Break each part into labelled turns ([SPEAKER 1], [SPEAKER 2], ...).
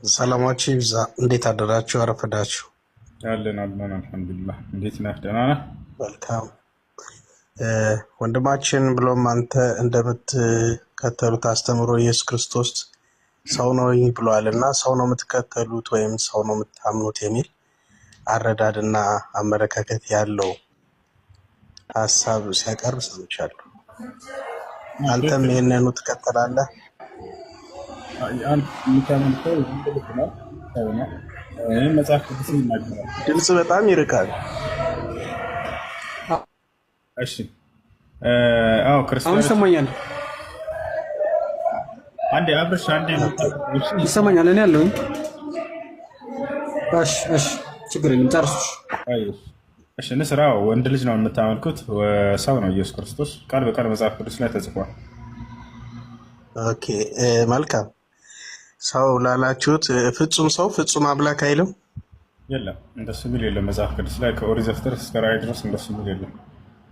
[SPEAKER 1] ሰላማችሁ ይብዛ። እንዴት አደራችሁ? አረፈዳችሁ?
[SPEAKER 2] አለን አልሐምዱሊላህ። እንዴት ነህ? ደህና ነህ?
[SPEAKER 1] መልካም ወንድማችን ብሎም አንተ እንደምትከተሉት አስተምሮ ኢየሱስ ክርስቶስ ሰው ነው ብሏል እና ሰው ነው የምትከተሉት ወይም ሰው ነው የምታምኑት የሚል አረዳድና አመለካከት ያለው ሀሳብ ሲያቀርብ ሰምቻለሁ። አንተም ይህንኑ ትከተላለህ?
[SPEAKER 2] መጽሐፍ ቅዱስ ይናገራል።
[SPEAKER 1] ድምፅ በጣም ይርቃል።
[SPEAKER 2] እሺ፣ አዎ ክርስቲያኖች
[SPEAKER 3] ይሰማኛል።
[SPEAKER 2] አንዴ አብርሽ፣ አንዴ
[SPEAKER 3] ይሰማኛል። እኔ ያለሁኝ። እሺ፣ ችግር የለም ጨርሱ።
[SPEAKER 2] እሺ፣ ንስራ ወንድ ልጅ ነው የምታመልኩት፣ ሰው ነው ኢየሱስ ክርስቶስ ቃል በቃል መጽሐፍ ቅዱስ ላይ ተጽፏል።
[SPEAKER 1] ኦኬ፣ መልካም። ሰው ላላችሁት ፍጹም ሰው ፍጹም አምላክ አይልም?
[SPEAKER 2] የለም፣ እንደሱ የሚል የለም መጽሐፍ ቅዱስ ላይ ከኦሪት ዘፍጥረት እስከ ራዕይ ድረስ እንደሱ የሚል የለም።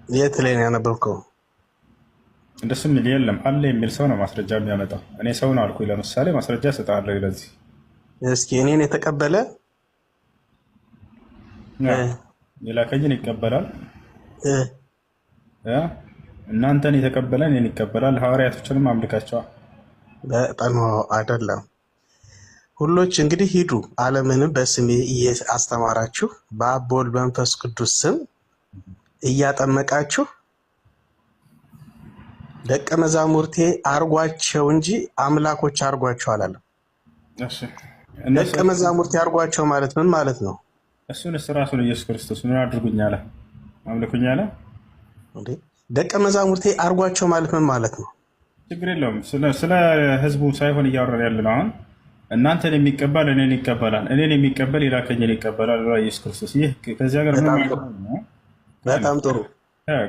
[SPEAKER 1] የት ላይ ነው ያነበብከው?
[SPEAKER 2] እንደሱ የሚል የለም። አለ የሚል ሰው ነው ማስረጃ የሚያመጣው። እኔ ሰው ነው አልኩኝ፣ ለምሳሌ ማስረጃ እሰጥሃለሁ። ለዚህ
[SPEAKER 1] እስኪ እኔን የተቀበለ
[SPEAKER 2] የላከኝን ይቀበላል፣ እናንተን የተቀበለ እኔን ይቀበላል። ሐዋርያቶችንም አምልካቸዋል።
[SPEAKER 1] በጣም አይደለም። ሁሎች እንግዲህ ሂዱ ዓለምንም በስሜ አስተማራችሁ በአብ በወልድ በመንፈስ ቅዱስ ስም እያጠመቃችሁ ደቀ መዛሙርቴ አርጓቸው እንጂ አምላኮች አርጓቸው አላለም። ደቀ መዛሙርቴ አርጓቸው ማለት ምን ማለት ነው?
[SPEAKER 2] እሱንስ ራሱን ኢየሱስ ክርስቶስ ምን አድርጉኝ አለ? አምልኩኝ አለ።
[SPEAKER 1] ደቀ መዛሙርቴ አርጓቸው ማለት ምን ማለት ነው?
[SPEAKER 2] ችግር የለውም። ስለ ህዝቡ ሳይሆን እያወራን ያለ ነው። አሁን እናንተን የሚቀበል እኔን ይቀበላል፣ እኔን የሚቀበል የላከኝን ይቀበላል ብሏል ኢየሱስ ክርስቶስ። ይህ ከዚህ ሀገር
[SPEAKER 1] በጣም ጥሩ።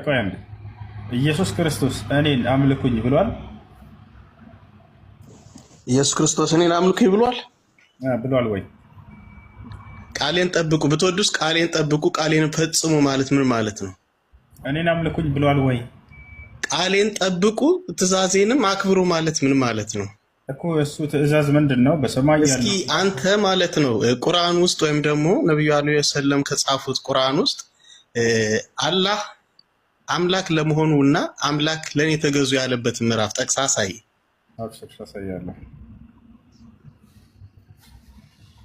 [SPEAKER 2] ቆይ አንዴ፣ ኢየሱስ ክርስቶስ እኔን አምልኩኝ ብሏል?
[SPEAKER 1] ኢየሱስ ክርስቶስ እኔን አምልኩኝ
[SPEAKER 2] ብሏል ወይ?
[SPEAKER 1] ቃሌን ጠብቁ፣ ብትወዱስ ቃሌን ጠብቁ፣ ቃሌን ፈጽሙ ማለት ምን ማለት ነው?
[SPEAKER 2] እኔን አምልኩኝ ብሏል ወይ?
[SPEAKER 1] ቃሌን ጠብቁ ትእዛዜንም አክብሩ ማለት ምን ማለት ነው
[SPEAKER 2] እኮ? እሱ ትእዛዝ ምንድን ነው? በሰማይ
[SPEAKER 1] እስኪ አንተ ማለት ነው ቁርአን ውስጥ ወይም ደግሞ ነብዩ አለይሂ ወሰለም ከጻፉት ቁርአን ውስጥ አላህ አምላክ ለመሆኑ እና አምላክ ለኔ ተገዙ ያለበት ምዕራፍ ጠቅሳ አሳይ።
[SPEAKER 2] አሳያለሁ።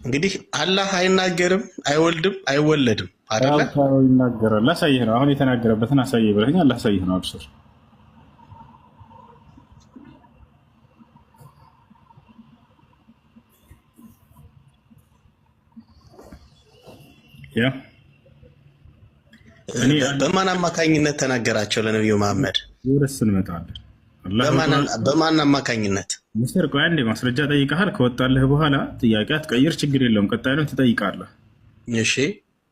[SPEAKER 1] እንግዲህ አላህ አይናገርም፣ አይወልድም፣ አይወለድም አይደለ?
[SPEAKER 2] ይናገራል። ላሳይህ ነው። አሁን የተናገረበትን አሳይህ ብለኸኛል። ላሳይህ ነው። አብሽር። ያ
[SPEAKER 1] በማን አማካኝነት ተናገራቸው ለነብዩ መሐመድ?
[SPEAKER 2] ወደስ እንመጣለን።
[SPEAKER 1] በማን አማካኝነት?
[SPEAKER 2] ሚስተር ቆይ አንዴ ማስረጃ ጠይቀሃል። ከወጣልህ በኋላ ጥያቄ አትቀይር፣ ችግር የለውም። ቀጣይ ነው ትጠይቃለህ።
[SPEAKER 1] እሺ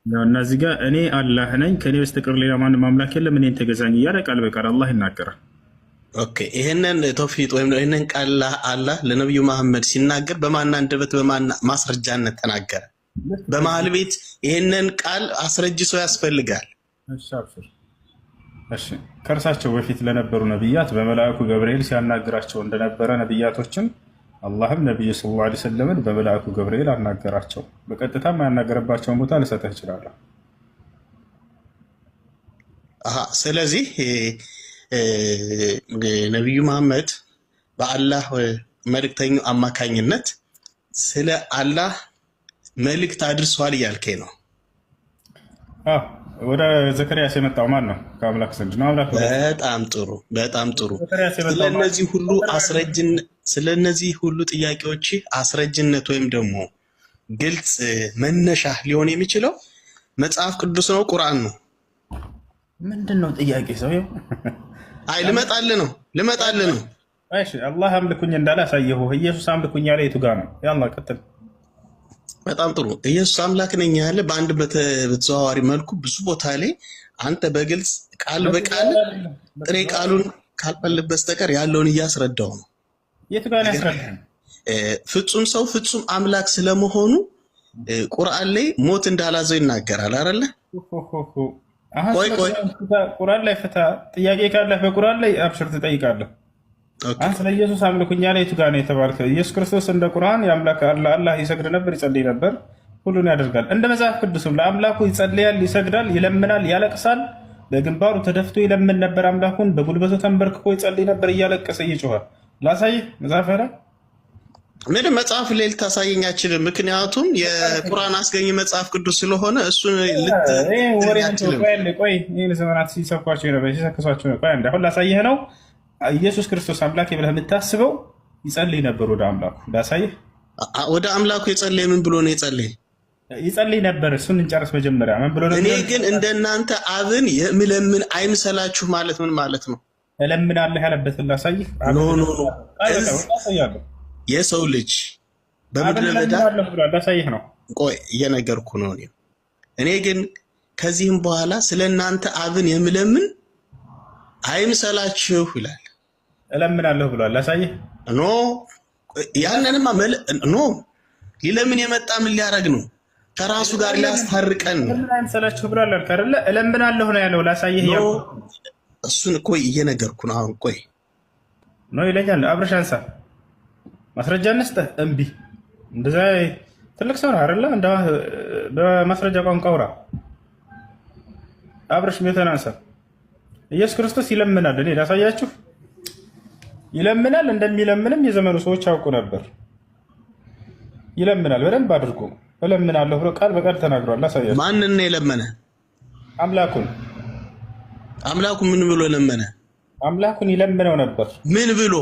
[SPEAKER 2] እና እዚህ ጋር እኔ አላህ ነኝ ከኔ በስተቀር ሌላ ማንም አምላክ የለም እኔን ተገዛኝ እያለ ቃል በቃል አላህ ይናገራል።
[SPEAKER 1] ኦኬ፣ ይሄንን ተውፊቅ ወይም ይሄንን ቃል አላህ ለነብዩ መሐመድ ሲናገር በማን አንደበት በማን ማስረጃነት ተናገረ? በመሀል ቤት ይሄንን ቃል አስረጅ ሰው ያስፈልጋል።
[SPEAKER 2] እሺ ከእርሳቸው በፊት ለነበሩ ነቢያት በመልአኩ ገብርኤል ሲያናግራቸው እንደነበረ ነቢያቶችን አላህም ነቢዩ ሰለላሁ ዐለይሂ ወሰለምን በመልአኩ ገብርኤል አናገራቸው። በቀጥታም ያናገረባቸውን ቦታ ልሰጥህ እችላለሁ።
[SPEAKER 1] ስለዚህ ነቢዩ መሐመድ በአላህ መልእክተኛው አማካኝነት ስለ አላህ መልእክት አድርሷል እያልከኝ ነው?
[SPEAKER 2] ወደ ዘከርያስ የመጣው ማን ነው? ከአምላክ ዘንድ ነው። አምላክ።
[SPEAKER 1] በጣም ጥሩ፣ በጣም ጥሩ። ስለነዚህ ሁሉ ጥያቄዎች አስረጅነት ወይም ደግሞ ግልጽ መነሻ ሊሆን የሚችለው መጽሐፍ ቅዱስ ነው፣ ቁርአን ነው።
[SPEAKER 2] ምንድን ነው ጥያቄ? ሰው
[SPEAKER 1] አይ ልመጣልህ ነው።
[SPEAKER 2] እሺ አላህ አምልኩኝ እንዳለ አሳየሁ። ኢየሱስ አምልኩኝ ያለ የቱ ጋር ነው? ያላ ቀጥል።
[SPEAKER 1] በጣም ጥሩ። ኢየሱስ አምላክ ነኝ ያለ በአንድ በተዘዋዋሪ መልኩ ብዙ ቦታ ላይ አንተ በግልጽ ቃል በቃል ጥሬ ቃሉን ካልፈለግ በስተቀር ያለውን እያስረዳው ነው።
[SPEAKER 2] የቱ ጋር ያስረዳል?
[SPEAKER 1] ፍጹም ሰው ፍጹም አምላክ ስለመሆኑ ቁርአን ላይ ሞት እንዳላዘው ይናገራል አይደለ?
[SPEAKER 2] ቆይ ቁርአን ላይ ፈታ ጥያቄ ካለ በቁርአን ላይ አብሽር ትጠይቃለህ።
[SPEAKER 1] ኦኬ
[SPEAKER 2] አንተ ለኢየሱስ አምልኩኝ ያለ የቱ ጋር ነው የተባልከው? ኢየሱስ ክርስቶስ እንደ ቁርአን የአምላክ አላህ ይሰግድ ነበር፣ ይጸልይ ነበር፣ ሁሉን ያደርጋል። እንደ መጽሐፍ ቅዱስም ለአምላኩ ይጸልያል፣ ይሰግዳል፣ ይለምናል፣ ያለቅሳል። በግንባሩ ተደፍቶ ይለምን ነበር አምላኩን፣ በጉልበቱ ተንበርክኮ ይጸልይ ነበር እያለቀሰ እየጮኸ። ላሳይህ መጽሐፍ ላይ
[SPEAKER 1] ምንም መጽሐፍ ላይ ልታሳየኝ አችልም። ምክንያቱም የቁርአን አስገኝ መጽሐፍ ቅዱስ ስለሆነ እሱን
[SPEAKER 2] ቆይ ይህን ዘመናት ሲሰብኳቸው ነበር ሲሰክሷቸው ነበር። ቆይ አሁን ላሳይህ ነው። ኢየሱስ ክርስቶስ አምላክ ብለህ የምታስበው ይጸልይ ነበር ወደ አምላኩ። ላሳይህ።
[SPEAKER 1] ወደ አምላኩ የጸለየ ምን ብሎ ነው የጸለየ?
[SPEAKER 2] ይጸልይ ነበር። እሱን እንጨርስ መጀመሪያ። ምን ብሎ ነው?
[SPEAKER 1] እኔ ግን እንደናንተ አብን የምለምን አይምሰላችሁ ማለት ምን ማለት ነው?
[SPEAKER 2] እለምናለህ ያለበትን ላሳይህ።
[SPEAKER 1] የሰው ልጅ በምድረ በዳ
[SPEAKER 2] ላሳይህ ነው።
[SPEAKER 1] ቆይ እየነገርኩ ነው። እኔ ግን ከዚህም በኋላ ስለ እናንተ አብን የምለምን አይምሰላችሁ ይላል።
[SPEAKER 2] እለምናለሁ ብሏል። ላሳይህ።
[SPEAKER 1] ኖ ያንንማ ኖ ሊለምን የመጣ ምን ሊያደርግ ነው? ከራሱ ጋር ሊያስታርቀን ነው።
[SPEAKER 2] አይምሰላችሁ ብሏል አይደለ? እለምናለሁ ነው ያለው። ላሳይህ።
[SPEAKER 1] እሱን ቆይ እየነገርኩ ነው። አሁን ቆይ
[SPEAKER 2] ነው ይለኛል። አብረሽ አንሳ ማስረጃ እንስጠህ። እምቢ። እንደዛ ትልቅ ሰው ነው አይደለ? እንደ በማስረጃ ቋንቋ አውራ። አብረሽ ቤተን አንሳ። ኢየሱስ ክርስቶስ ይለምናል። እኔ ላሳያችሁ። ይለምናል። እንደሚለምንም የዘመኑ ሰዎች ያውቁ ነበር። ይለምናል በደንብ አድርጎ። እለምናለሁ ብሎ ቃል በቃል ተናግሯል። ላሳያችሁ።
[SPEAKER 1] ማንን ነው የለመነ?
[SPEAKER 2] አምላኩን።
[SPEAKER 1] አምላኩን ምን ብሎ ለመነ?
[SPEAKER 2] አምላኩን ይለምነው ነበር።
[SPEAKER 1] ምን ብሎ?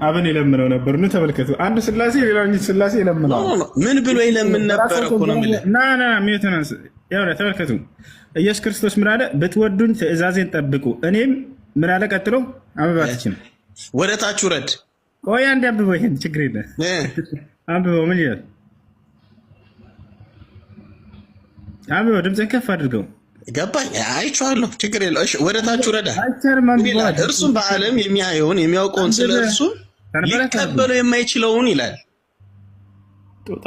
[SPEAKER 2] አብን ይለምነው ነበር። ኑ ተመልከቱ። አንዱ ስላሴ ሌላኛው ስላሴ ይለምነው።
[SPEAKER 1] ምን ብሎ ይለምን ነበር እኮ ነው የሚለው።
[SPEAKER 2] ያው ተመልከቱ። ኢየሱስ ክርስቶስ ምን አለ? ብትወዱኝ ትእዛዜን ጠብቁ። እኔም ምን አለ ቀጥሎ? አበባትችን
[SPEAKER 1] ወደ ታች ውረድ።
[SPEAKER 2] ቆይ አንዴ አንብበው። ይሄን ችግር የለ አንብበው። ምን ይላል? አንብበው። ድምፅህን ከፍ አድርገው።
[SPEAKER 1] ገባኝ። አይቼዋለሁ። ችግር የለው። እሺ ወደ ታች ውረዳ። እርሱም በዓለም የሚያየውን የሚያውቀውን ስለ እርሱ ሊቀበለው የማይችለውን ይላል።
[SPEAKER 2] ጦጣ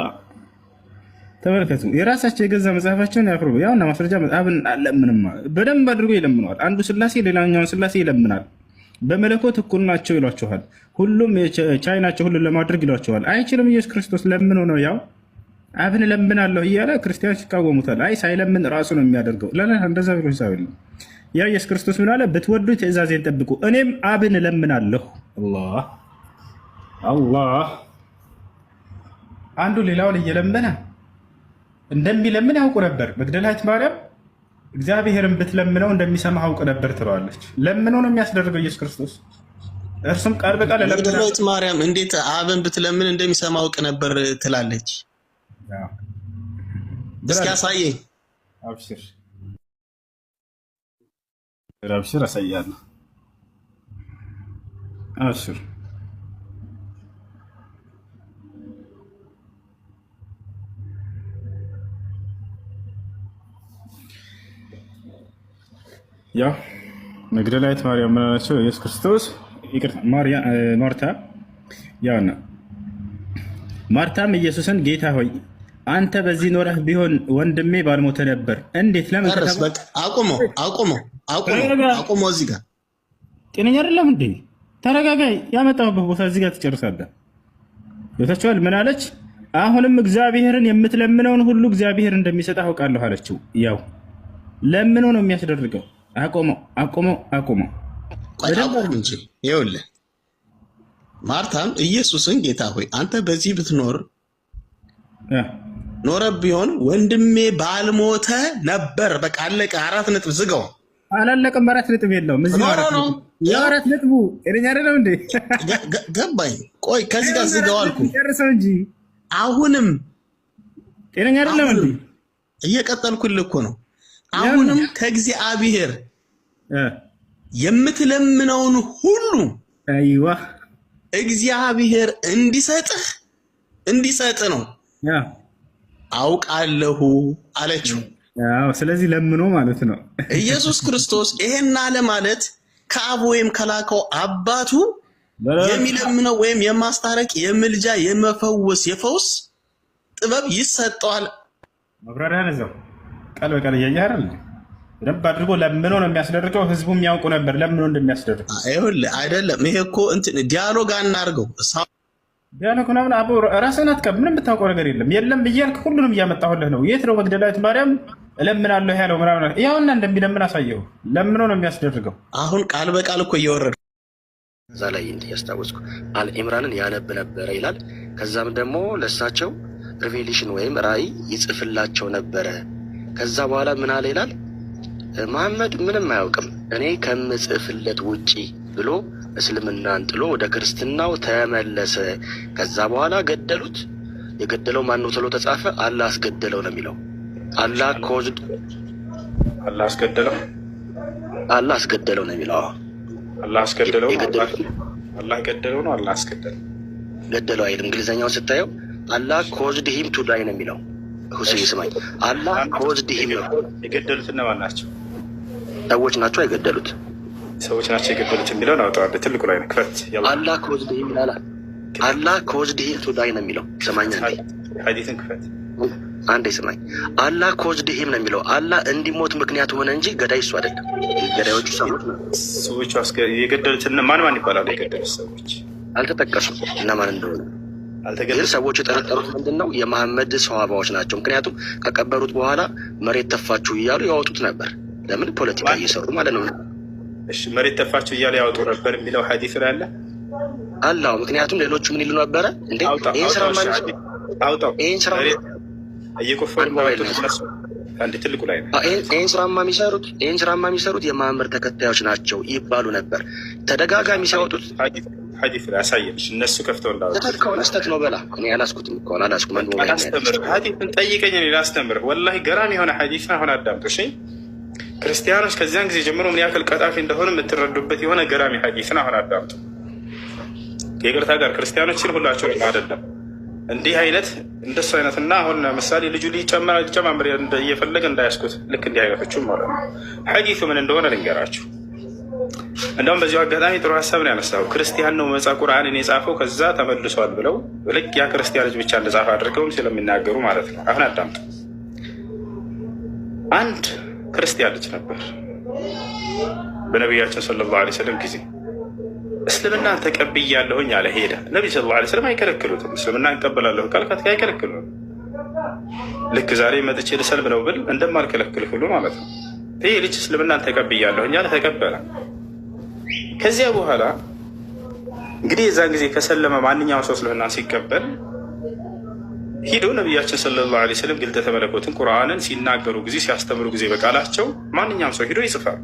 [SPEAKER 2] ተመልከቱ። የራሳቸው የገዛ መጽሐፋቸውን ያፍሩ። ያውና ማስረጃ አብን አለምንም በደንብ አድርጎ ይለምነዋል። አንዱ ስላሴ ሌላኛውን ስላሴ ይለምናል። በመለኮት እኩል ናቸው ይሏቸዋል። ሁሉም ቻይ ናቸው ሁሉን ለማድረግ ይሏቸዋል። አይችልም። ኢየሱስ ክርስቶስ ለምኖ ነው ያው አብን እለምናለሁ እያለ ክርስቲያኖች ይቃወሙታል። አይ ሳይለምን ራሱ ነው የሚያደርገው። እንደዛ ብሎ ሂሳብ የለም። ያ ኢየሱስ ክርስቶስ ምን አለ? ብትወዱ ትእዛዜን ጠብቁ፣ እኔም አብን እለምናለሁ። አላህ አንዱ ሌላውን እየለመነ እንደሚለምን ያውቁ ነበር። መግደላዊት ማርያም እግዚአብሔርን ብትለምነው እንደሚሰማ አውቅ ነበር ትለዋለች። ለምኖ ነው የሚያስደርገው ኢየሱስ ክርስቶስ። እርሱም ቃል በቃል
[SPEAKER 1] መግደላዊት ማርያም እንዴት አብን ብትለምን እንደሚሰማ አውቅ ነበር ትላለች? እስኪ አሳየኝ።
[SPEAKER 2] አብሽር አሳያለሁ። አብሽር ያው መግደላዊት ማርያም ምን አለችው? ኢየሱስ ክርስቶስ ይቅርታ ማርታ ያውና ማርታም ኢየሱስን ጌታ ሆይ አንተ በዚህ ኖረህ ቢሆን ወንድሜ ባልሞተ ነበር። እንዴት? ለምን?
[SPEAKER 1] አቁሞ እዚህ ጋር
[SPEAKER 2] ጤነኛ አይደለም እንዴ? ተረጋጋይ። ያመጣሁበት ቦታ እዚህ ጋር ትጨርሳለህ። ቤታችኋል። ምን አለች? አሁንም እግዚአብሔርን የምትለምነውን ሁሉ እግዚአብሔር እንደሚሰጥ አውቃለሁ አለችው። ያው ለምኖ ነው የሚያስደርገው። አቆመው
[SPEAKER 1] እንጂ ይኸውልህ ማርታም ኢየሱስን ጌታ ሆይ አንተ በዚህ ብትኖር ኖረ ቢሆን ወንድሜ ባልሞተ ነበር። በቃ አለቀ። 4 ነጥብ ዝጋው።
[SPEAKER 2] አላለቀም። 4 ነጥብ የለውም። እዚህ ነው 4 ነጥቡ። እረኛ አይደለም እንዴ?
[SPEAKER 1] ገባኝ። ቆይ ከዚህ ጋር ዝጋው አልኩ።
[SPEAKER 2] ጨርሰው እንጂ
[SPEAKER 1] አሁንም
[SPEAKER 2] ጤነኛ አይደለም እንዴ?
[SPEAKER 1] እየቀጠልኩልህ እኮ ነው። አሁንም ከእግዚአብሔር የምትለምነውን ሁሉ
[SPEAKER 2] አይዋ
[SPEAKER 1] እግዚአብሔር እንዲሰጥ ነው አውቃለሁ አለችው።
[SPEAKER 2] ስለዚህ ለምኖ ማለት ነው።
[SPEAKER 1] ኢየሱስ ክርስቶስ ይሄን አለ ማለት ከአብ ወይም ከላከው አባቱ የሚለምነው ወይም የማስታረቅ የምልጃ የመፈወስ የፈውስ ጥበብ ይሰጠዋል።
[SPEAKER 2] መብራሪያ ነዘው ቃል በቃል እያየህ አይደል? ደንብ አድርጎ ለምኖ ነው የሚያስደርገው። ህዝቡ የሚያውቁ ነበር ለምኖ እንደሚያስደርግ።
[SPEAKER 1] ይኸውልህ አይደለም ይሄ እኮ እንትን ዲያሎግ አናርገው።
[SPEAKER 2] ዲያሎግ ምናምን አቦ ራስህን አትቀብ። ምንም ብታውቀው ነገር የለም እያልክ ሁሉንም እያመጣሁልህ ነው። የት ነው መግደላዊት ማርያም እለምናለሁ ያለው ምናምን? ያውና እንደሚለምን አሳየው። ለምኖ ነው የሚያስደርገው።
[SPEAKER 1] አሁን ቃል በቃል እኮ እየወረደ
[SPEAKER 4] እዛ ላይ ያስታወስኩ አልኢምራንን ያነብ ነበረ ይላል። ከዛም ደግሞ ለእሳቸው ሪቬሌሽን ወይም ራእይ ይጽፍላቸው ነበረ። ከዛ በኋላ ምን አለ ይላል መሐመድ ምንም አያውቅም እኔ ከምጽፍለት ውጪ ብሎ እስልምናን ጥሎ ወደ ክርስትናው ተመለሰ። ከዛ በኋላ ገደሉት። የገደለው ማን ነው ተብሎ ተጻፈ። አላህ አስገደለው ነው የሚለው። አላህ አስገደለው ነው የሚለው።
[SPEAKER 2] አላህ አስገደለው አላህ ገደለው ነው። አላህ አስገደለው
[SPEAKER 4] ገደለው አይደል? እንግሊዘኛውን ስታየው አላህ ኮዝድ ሂም ቱ ዳይ ነው የሚለው። ሁሴን ይስማኝ። አላህ ኮዝድ ሂም ነው።
[SPEAKER 2] የገደሉት እነማን ናቸው?
[SPEAKER 4] ሰዎች ናቸው የገደሉት።
[SPEAKER 2] ሰዎች ናቸው የገደሉት የሚለውን አውጣዋለሁ። ትልቁ ላይ ነው ክፈት።
[SPEAKER 4] አላህ ኮዝድ ሂም ይላል። አላህ ኮዝድ ሂም ቱ ዳይ ነው የሚለው። ሰማኛ እንዴ?
[SPEAKER 2] ሐዲስን ክፈት
[SPEAKER 4] አንዴ ስማኝ። አላህ ኮዝድ ሂም ነው የሚለው። አላህ እንዲሞት ምክንያት ሆነ እንጂ ገዳይ እሱ አይደለም። ገዳዮቹ
[SPEAKER 2] ሰዎች የገደሉት ማን ይባላሉ? የገደሉት ሰዎች
[SPEAKER 4] አልተጠቀሱም እነማን እንደሆነ። ግን ሰዎች የጠረጠሩት ምንድን ነው? የመሐመድ ሰዋባዎች ናቸው። ምክንያቱም ከቀበሩት በኋላ መሬት ተፋችሁ እያሉ ያወጡት ነበር። ለምን? ፖለቲካ እየሰሩ ማለት ነው።
[SPEAKER 2] እሺ መሬት ተፋችሁ እያሉ ያወጡ ነበር የሚለው ሐዲስ ላይ አለ
[SPEAKER 4] አላህ። ምክንያቱም ሌሎቹ ምን ይሉ ነበረ? እንዴ ይህን ስራ
[SPEAKER 2] አውጣው፣ ይህን ስራ
[SPEAKER 4] እየቆፈሩ
[SPEAKER 2] አንድ ትልቁ ላይ ነው።
[SPEAKER 4] ይህን ስራማ የሚሰሩት የመሐመድ ተከታዮች ናቸው ይባሉ ነበር። ተደጋጋሚ ሲያወጡት
[SPEAKER 2] ሐዲስ ላይ አሳየሽ። እነሱ ከፍተው እንዳወጡት
[SPEAKER 4] ከሆነ ስህተት ነው በላ። እኔ አላስኩትም እኮ አላስኩም።
[SPEAKER 2] ሐዲስን ጠይቀኝ እኔ ላስተምርህ። ወላሂ ገራሚ የሆነ ሐዲስ አሁን አዳምጡ እሺ። ክርስቲያኖች ከዚያን ጊዜ ጀምሮ ምን ያክል ቀጣፊ እንደሆነ የምትረዱበት የሆነ ገራሚ ሐዲስን አሁን አዳምጡ። ከይቅርታ ጋር ክርስቲያኖችን ሁላቸው አይደለም እንዲህ አይነት እንደሱ አይነት እና አሁን ምሳሌ ልጁ ሊጨማምር እየፈለገ እንዳያስኩት ልክ እንዲህ አይነቶቹም ማለት ነው። ሐዲሱ ምን እንደሆነ ልንገራችሁ። እንደውም በዚሁ አጋጣሚ ጥሩ ሀሳብ ነው ያነሳው። ክርስቲያን ነው መጽሐፍ ቁርአንን የጻፈው ከዛ ተመልሷል ብለው ልክ ያ ክርስቲያን ልጅ ብቻ እንደጻፈ አድርገውም ስለሚናገሩ ማለት ነው። አሁን አዳምጡ። አንድ ክርስቲያን ልጅ ነበር በነቢያችን ሰለላሁ ዐለይሂ ወሰለም ጊዜ እስልምናን ተቀብያለሁኝ አለ። ሄደ። ነቢ ሰለላሁ ዐለይሂ ወሰለም አይከለክሉትም። እስልምና እንቀበላለሁ ካልካት አይከለክሉም። ልክ ዛሬ መጥቼ ልሰልም ነው ብል እንደማልከለክል ሁሉ ማለት ነው። ይህ ልጅ እስልምናን ተቀብያለሁኝ አለ፣ ተቀበለ። ከዚያ በኋላ እንግዲህ የዛን ጊዜ ከሰለመ ማንኛውም ሰው እስልምናን ሲቀበል ሂዶ ነቢያችን ሰለላሁ ዐለይሂ ወሰለም ግልጠተ መለኮትን ቁርአንን ሲናገሩ ጊዜ ሲያስተምሩ ጊዜ በቃላቸው ማንኛውም ሰው ሂዶ ይጽፋል።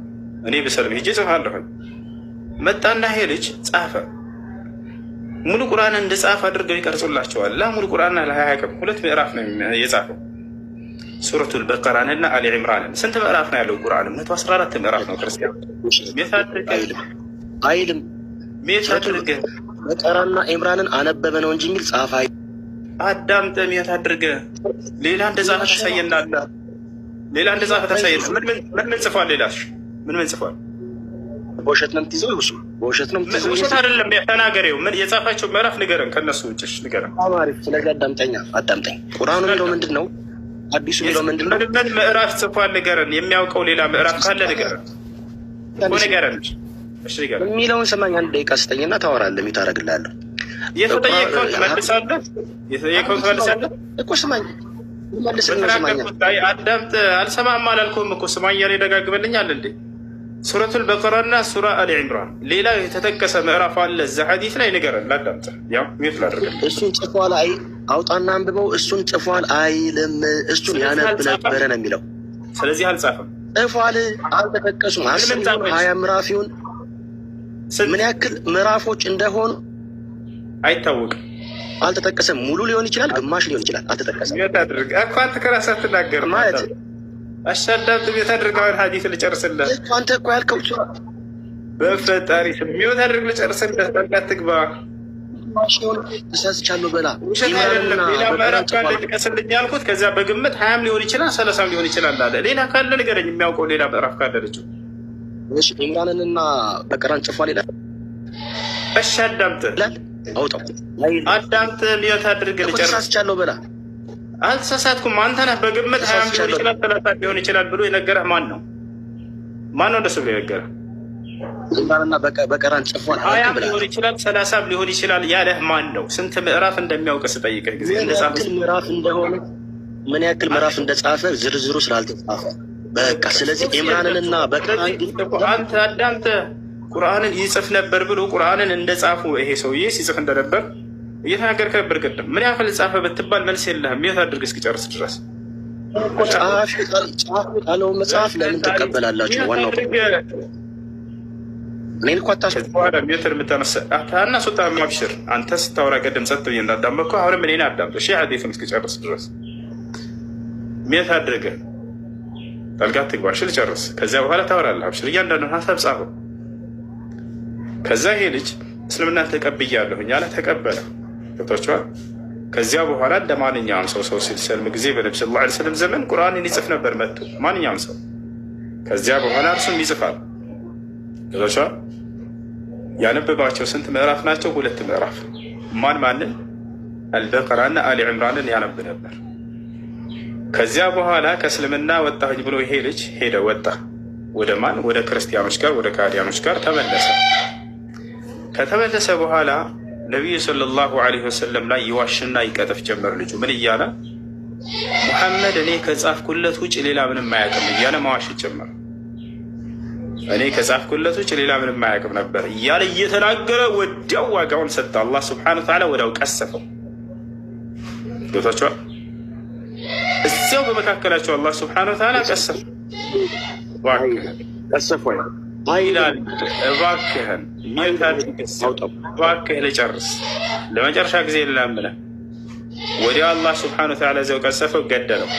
[SPEAKER 2] እኔ ብሰልም ሂጄ ጽፋለሁኝ። መጣና ይሄ ልጅ ጻፈ። ሙሉ ቁርአን እንደ ጻፈ አድርገው ይቀርጹላቸዋል። ሙሉ ቁርአን ለ20 ሁለት ምዕራፍ ነው የጻፈው። ሱረቱል በቀራንና አሊ ኢምራንን ስንት ምዕራፍ ነው ያለው ቁርአን? 114 ምዕራፍ ነው። ክርስቲያን
[SPEAKER 4] አይልም። በቀራንና ኢምራንን አነበበ ነው እንጂ የሚል ጻፈ።
[SPEAKER 2] አዳምጠ ሜት አድርገ ሌላ እንደጻፈ ተሳየናል። ሌላ እንደጻፈ ተሳየና ምን ጽፏል? ሌላሽ ምን ጽፏል?
[SPEAKER 4] በውሸት ነው የምትይዘው? እሱ በውሸት ነው የምትይዘው?
[SPEAKER 2] ውሸት አይደለም። ተናገሬው ምን የጻፋቸው ምዕራፍ ንገረን፣ ከነሱ ውጭሽ ንገረን።
[SPEAKER 4] አማሪፍ። ስለዚህ አዳምጠኝ። ቁርአኑ የሚለው ምንድን ነው? አዲሱ የሚለው ምንድን ነው?
[SPEAKER 2] ምን ምዕራፍ ጽፏል ንገረን። የሚያውቀው ሌላ ምዕራፍ ካለ ንገረን። ንገረን
[SPEAKER 4] የሚለውን ሰማኝ። አንድ ደቂቃ ስጠኝና ታወራለህ። ታደርግልሃለሁ።
[SPEAKER 2] የተጠየቀውን ትመልሳለህ
[SPEAKER 4] እኮ ስማኝ።
[SPEAKER 2] አዳምጥ። አልሰማህም አላልኩም እኮ ስማኝ እያለ ይደጋግመልኛል እንዴ? ሱረቱል በቀራና ሱራ አሊ ኢምራን ሌላ የተጠቀሰ ምዕራፍ አለ እዛ ሐዲስ ላይ ንገረን። ላዳምጥ። ያው ሚት ላድርግ።
[SPEAKER 4] እሱን ጽፏል አውጣና አንብበው። እሱን ጽፏል አይልም። እሱን ያነብ ነበረ ነው የሚለው።
[SPEAKER 2] ስለዚህ አልጻፈም።
[SPEAKER 4] ጽፏል። አልተጠቀሱም። 20 ምዕራፊውን ምን ያክል ምዕራፎች እንደሆኑ
[SPEAKER 2] አይታወቅም።
[SPEAKER 4] አልተጠቀሰም። ሙሉ ሊሆን ይችላል፣ ግማሽ ሊሆን ይችላል። አልተጠቀሰም።
[SPEAKER 2] ሚት አድርግ እኮ አንተ ከራስህ አትናገር ማለት አሻዳም ቤት አድርገዋል። ሐዲስ ልጨርስልህ።
[SPEAKER 4] አንተ እኮ ያልከው
[SPEAKER 2] በፈጣሪ ሚት አድርግ ልጨርስልህ። እንዳትግባ
[SPEAKER 4] ተሳስቻለሁ በላ።
[SPEAKER 2] ውሸት አይደለም። ሌላ ምዕራፍ ካለ ጥቀስልኝ ያልኩት። ከዚያ በግምት 20 ሊሆን ይችላል፣ 30 ሊሆን ይችላል አለ። ሌላ ካለ ንገረኝ፣ የሚያውቀው ሌላ ምዕራፍ ካለ ልጅው።
[SPEAKER 4] እሺ ኢምራንንና በቀራን ጽፏል ይላል።
[SPEAKER 2] እሺ አዳምጥ።
[SPEAKER 4] አውጣው።
[SPEAKER 2] አዳምጥ። ሚት አድርግ ልጨርስ።
[SPEAKER 4] ተሳስቻለሁ በላ።
[SPEAKER 2] አልተሳሳትኩም። አንተ ነህ በግምት 20 ሊሆን ይችላል 30 ሊሆን ይችላል ብሎ የነገረህ ማን ነው? ማን ነው እንደሱ ብሎ የነገረህ?
[SPEAKER 4] ኢምራንና በቀራን ጽፏል።
[SPEAKER 2] ሀያም ሊሆን ይችላል 30 ሊሆን ይችላል ያለህ ማን ነው? ስንት ምዕራፍ እንደሚያውቅ ስጠይቅህ ጊዜ እንደጻፈ
[SPEAKER 4] ምዕራፍ እንደሆነ ምን ያክል ምዕራፍ እንደጻፈ ዝርዝሩ ስላልተጻፈ በቃ ስለዚህ ኢምራንንና በቀራን
[SPEAKER 2] አንተ አዳምተ ቁርአንን ይጽፍ ነበር ብሎ ቁርአንን እንደጻፉ ይሄ ሰውዬ ሲጽፍ እንደነበር እየተናገርከ ነበር ቅድም። ምን ያክል ጻፈ ብትባል መልስ የለህም። የት አድርግ እስኪጨርስ ድረስ
[SPEAKER 4] ጻፍ ያለው መጽሐፍ ለምን ትቀበላላችሁ? ዋናው እኔን እኮ
[SPEAKER 2] በኋላ ሜትር የምታነሳ ታናሱታ ማብሽር አንተ ስታወራ ቀደም ጸጥ ብዬ እንዳዳመጥኩ አሁንም እኔን አዳምጥ እሺ። ሐዲሱን እስኪጨርስ ድረስ ሜት አድርገህ ጠልቃት ትግባ እሺ። ልጨርስ ከዚያ በኋላ ታወራለህ። አብሽር እያንዳንዱን ሀሳብ ጻፈው። ከዛ ይሄ ልጅ እስልምና ተቀብያለሁኝ አለ። ተቀበለ። ገብቷችኋል? ከዚያ በኋላ እንደ ማንኛውም ሰው ሲሰልም ጊዜ በነብዩ ሰለላሁ ዐለይሂ ወሰለም ዘመን ቁርአንን ይጽፍ ነበር መጥቶ ማንኛውም ሰው። ከዚያ በኋላ እርሱም ይጽፋል። ገብቷችኋል? ያነበባቸው ስንት ምዕራፍ ናቸው? 2 ምዕራፍ። ማንን? አልበቀራና አሊ ዕምራንን ያነብ ነበር። ከዚያ በኋላ ከእስልምና ወጣሁኝ ብሎ ይሄ ልጅ ሄደ ወጣ። ወደ ማን? ወደ ክርስቲያኖች ጋር ወደ ካዲያኖች ጋር ተመለሰ። ከተመለሰ በኋላ ነቢዩ ሰለላሁ ዐለይሂ ወሰለም ላይ ይዋሽና ይቀጥፍ ጀመር። ልጁ ምን እያለ ሙሐመድ እኔ ከጻፍኩለት ውጭ ሌላ ምንም አያውቅም እያለ መዋሸት ጀመር። እኔ ከጻፍኩለት ውጭ ሌላ ምንም አያውቅም ነበር እያለ እየተናገረ ወዲያው ዋጋውን ሰጠ። አላህ ሱብሓነሁ ወተዓላ ወዲያው ቀሰፈው። ገብቷችኋል? እዚያው በመካከላቸው አላህ ሱብሓነሁ ወተዓላ ቀሰፈው። ቀሰፈው ይላል። እባክህን እባክህ ልጨርስ ለመጨረሻ ጊዜ ልላምነ። ወዲያው አላህ ሱብሓነሁ ወተዓላ እዚያው ቀሰፈው፣ ገደለው፣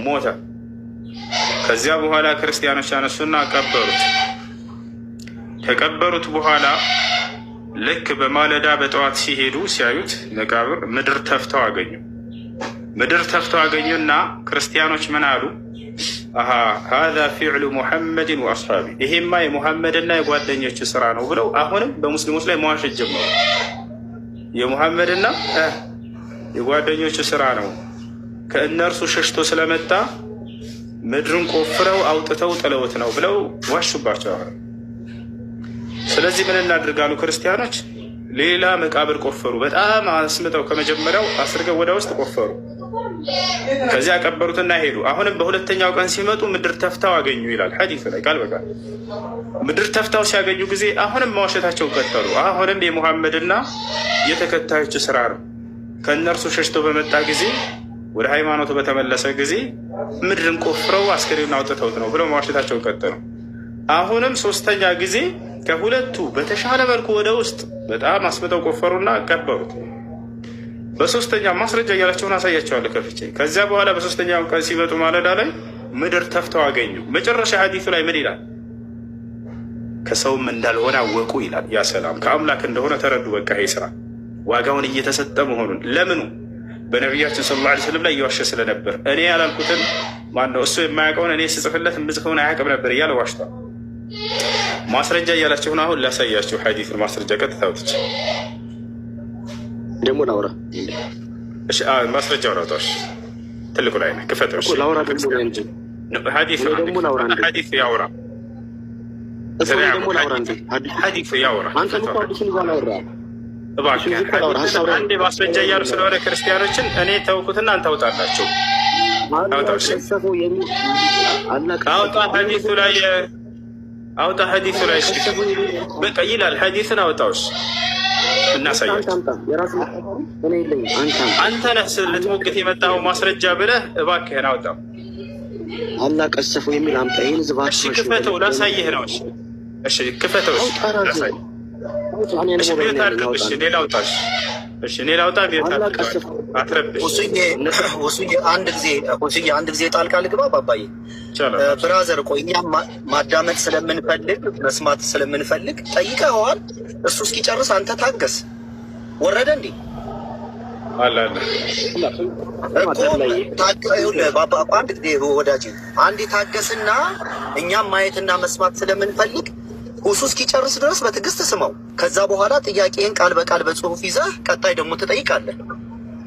[SPEAKER 2] ሞተ። ከዚያ በኋላ ክርስቲያኖች አነሱና ቀበሩት። ከቀበሩት በኋላ ልክ በማለዳ በጠዋት ሲሄዱ ሲያዩት መቃብር ምድር ተፍተው አገኙ። ምድር ተፍተው አገኙና ክርስቲያኖች ምን አሉ? ሀዛ ፊዕሉ ሙሐመድን ወአስሓቢ፣ ይሄማ የሙሐመድና የጓደኞቹ ስራ ነው ብለው አሁንም በሙስሊሞች ላይ መዋሸት ጀመሩ። የሙሐመድና የጓደኞቹ ስራ ነው፣ ከእነርሱ ሸሽቶ ስለመጣ ምድርን ቆፍረው አውጥተው ጥለውት ነው ብለው ዋሹባቸው። ስለዚህ ምን እናድርጋሉ? ክርስቲያኖች ሌላ መቃብር ቆፈሩ። በጣም አስምጠው ከመጀመሪያው አስርገው ወደ ውስጥ ቆፈሩ። ከዚያ ቀበሩትና ሄዱ። አሁንም በሁለተኛው ቀን ሲመጡ ምድር ተፍታው አገኙ ይላል ሐዲሱ ላይ ቃል በቃል። ምድር ተፍታው ሲያገኙ ጊዜ አሁንም መዋሸታቸው ቀጠሉ። አሁንም የሙሐመድና የተከታዮች ስራ ነው፣ ከእነርሱ ሸሽቶ በመጣ ጊዜ ወደ ሃይማኖቱ በተመለሰ ጊዜ ምድርን ቆፍረው አስከሬኑን አውጥተውት ነው ብለው መዋሸታቸው ቀጠሉ። አሁንም ሶስተኛ ጊዜ ከሁለቱ በተሻለ መልኩ ወደ ውስጥ በጣም አስምጠው ቆፈሩና ቀበሩት። በሶስተኛ ማስረጃ እያላቸውን አሳያቸዋለሁ ከፍቼ። ከዚያ በኋላ በሶስተኛው ቀን ሲመጡ ማለዳ ላይ ምድር ተፍተው አገኙ። መጨረሻ ሐዲሱ ላይ ምን ይላል? ከሰውም እንዳልሆነ አወቁ ይላል። ያ ሰላም ከአምላክ እንደሆነ ተረዱ። በቃ ይሄ ስራ ዋጋውን እየተሰጠ መሆኑን። ለምኑ? በነቢያችን ሰለላሁ ዐለይሂ ወሰለም ላይ እየዋሸ ስለነበር። እኔ ያላልኩትን ማነው እሱ የማያውቀውን እኔ ስጽፍለት የምጽፈውን አያውቅም ነበር እያለ ዋሽቷል። ማስረጃ እያላችሁን አሁን ላሳያችሁ ሐዲሱን ማስረጃ ቀጥታ አውጥቼ
[SPEAKER 4] ደግሞ ላውራ።
[SPEAKER 2] እሺ ማስረጃ አውራታሽ ትልቁ ላይ ነው። ክፈተው። እሺ
[SPEAKER 4] ላውራ ደግሞ ነው እንጂ
[SPEAKER 2] ሐዲሱ ደግሞ ላውራ እንዴ? ሐዲሱ ያውራ ሐዲሱ ያውራ። አንተ ነው ሐዲሱን ይዛላውራ እባክህ። አንዴ ማስረጃ እያሉ ስለሆነ ክርስቲያኖችን እኔ ተውኩትና አንተ አውጣላችሁ። አውጣ ሐዲሱ ላይ አውጣ ሐዲሱ ላይ በቃ ይላል። ሐዲስን አውጣውስ እናሳያቸው። አንተ ነህ ልትሞግት የመጣው ማስረጃ ብለህ እባክህን አውጣው።
[SPEAKER 4] አላህ ቀሰፈው የሚል አምጣ። ይሄን ዝባሽ
[SPEAKER 2] እሺ ክፈተው ላሳይህ ነው። እሺ ክፈተው። ላሳይህ። እሺ ቤት አድርግ። እሺ ሌላ አውጣሽ። እሺ ሌላ አውጣ። ቤት አድርግ። አትረብሽ።
[SPEAKER 4] ወሱዬ አንድ ጊዜ ጣልቃ ልግባ ባባዬ። ብራዘር ቆይ እኛም ማዳመጥ ስለምንፈልግ መስማት ስለምንፈልግ ጠይቀኸዋል። እሱ እስኪጨርስ አንተ ታገስ። ወረደ እንዴ?
[SPEAKER 2] አላለ
[SPEAKER 4] አንድ ጊዜ ወዳጅ አንድ ታገስና እኛም ማየትና መስማት ስለምንፈልግ እሱ እስኪጨርስ ድረስ በትዕግስት ስማው። ከዛ በኋላ ጥያቄህን ቃል በቃል በጽሁፍ ይዘህ ቀጣይ ደግሞ ትጠይቃለህ።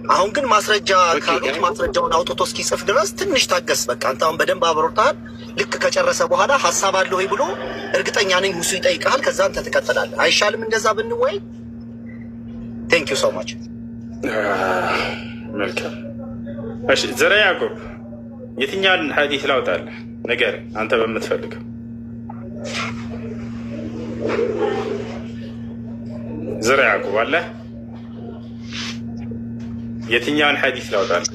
[SPEAKER 4] አሁን ግን ማስረጃ ካሉት ማስረጃውን አውጥቶ እስኪጽፍ ድረስ ትንሽ ታገስ። በቃ አንተ አሁን በደንብ አብሮታል። ልክ ከጨረሰ በኋላ ሀሳብ አለ ወይ ብሎ እርግጠኛ ነኝ ሙሱ ይጠይቃል። ከዛ አንተ ትቀጥላለህ። አይሻልም እንደዛ ብንወይ? ቴንክ ዩ ሶ ማች።
[SPEAKER 2] መልካም። እሺ ዘረ ያዕቆብ የትኛውን ሐዲስ ላውጣልህ? ነገር አንተ በምትፈልገው ዘረ ያዕቆብ አለ። የትኛውን ሐዲስ ላውጣልህ?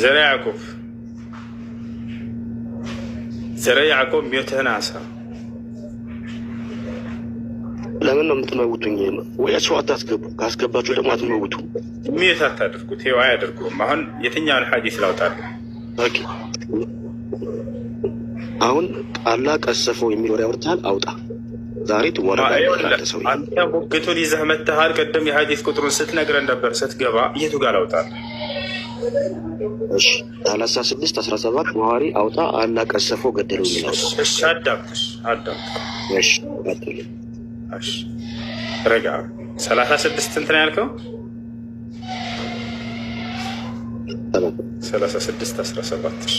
[SPEAKER 2] ዘረ ያዕቆብ ዘረ ያዕቆብ ሚውትህን አንሳ።
[SPEAKER 4] ለምን ነው የምትመውቱኝ? ወያቸው አታስገቡ። ካስገባችሁ ደግሞ አትመውቱ።
[SPEAKER 2] ሚውት አታድርጉት። ይኸው አያደርጉም። አሁን የትኛውን ሐዲስ ላውጣልህ?
[SPEAKER 4] ኦኬ አሁን አላህ ቀሰፈው የሚል ወሬ አውርተሃል። አውጣ። ዛሬ ትወራለህ።
[SPEAKER 2] አንተ ሙግቱን ይዘህ መተሃል። ቀደም የሐዲስ ቁጥሩን ስትነግረን ነበር። ስትገባ የቱ ጋር ላውጣልህ?
[SPEAKER 4] እሺ 36:17 ቡኻሪ አውጣ። አላህ ቀሰፈው ገደለው ይላል።
[SPEAKER 2] እሺ አዳምጥ።
[SPEAKER 4] እሺ ቀጥል።
[SPEAKER 2] እሺ ረጋ 36 እንትን ያልከው 36:17